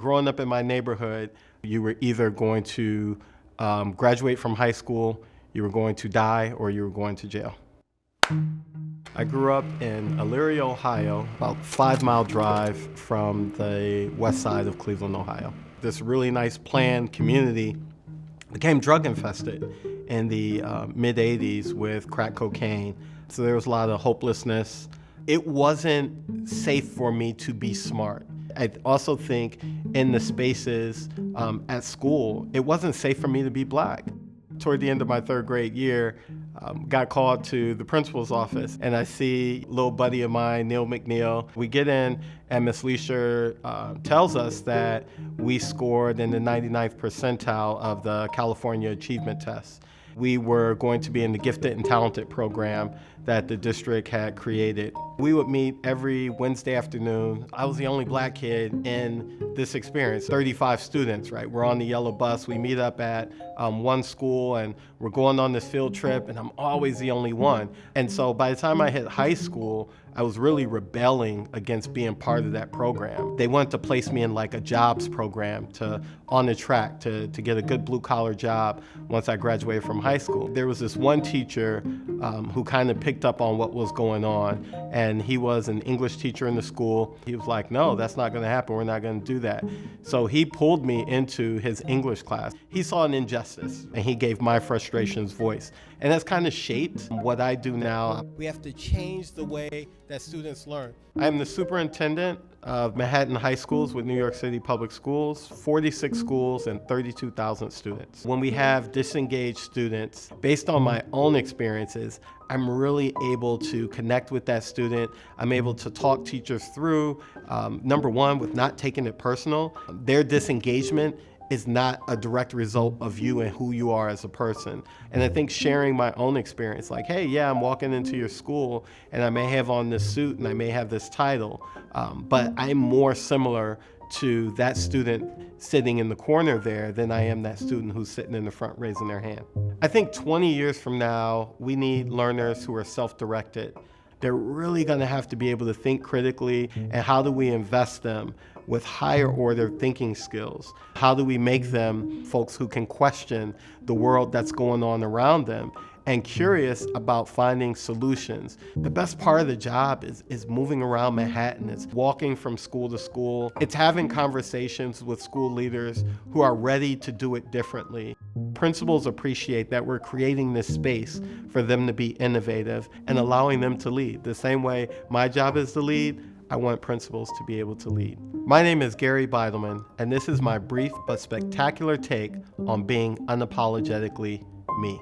growing up in my neighborhood, you were either going to graduate from high school, you were going to die, or you were going to jail. I grew up in Elyria, Ohio, about 5-mile drive from the west side of Cleveland, Ohio. This really nice planned community became drug infested in the mid-'80s with crack cocaine. So there was a lot of hopelessness. It wasn't safe for me to be smart. I also think in the spaces at school, it wasn't safe for me to be black. Toward the end of my 3rd grade year, got called to the principal's office, and I see a little buddy of mine, Neil McNeil. We get in, and Ms. Leisure tells us that we scored in the 99th percentile of the California Achievement Test. We were going to be in the Gifted and Talented program that the district had created. We would meet every Wednesday afternoon. I was the only black kid in this experience. 35 students, right? We're on the yellow bus. We meet up at one school, and we're going on this field trip, and I'm always the only one. And so by the time I hit high school, I was really rebelling against being part of that program. They wanted to place me in like a jobs program on the track to get a good blue-collar job once I graduated from high school. There was this one teacher who kind of picked up on what was going on, and he was an English teacher in the school. He was like, no, that's not gonna happen. We're not gonna do that. So he pulled me into his English class. He saw an injustice, and he gave my frustrations voice. And that's kind of shaped what I do now. We have to change the way that students learn. I'm the superintendent of Manhattan High Schools with New York City Public Schools, 46 schools and 32,000 students. When we have disengaged students, based on my own experiences, I'm really able to connect with that student. I'm able to talk teachers through, number one, with not taking it personal. Their disengagement is not a direct result of you and who you are as a person. And I think sharing my own experience, like, hey, yeah, I'm walking into your school and I may have on this suit and I may have this title, but I'm more similar to that student sitting in the corner there than I am that student who's sitting in the front raising their hand. I think 20 years from now, we need learners who are self-directed. They're really gonna have to be able to think critically, and how do we invest them with higher order thinking skills? How do we make them folks who can question the world that's going on around them and curious about finding solutions? The best part of the job is moving around Manhattan. It's walking from school to school. It's having conversations with school leaders who are ready to do it differently. Principals appreciate that we're creating this space for them to be innovative and allowing them to lead. The same way my job is to lead, I want principals to be able to lead. My name is Gary Beidleman, and this is my brief but spectacular take on being unapologetically me.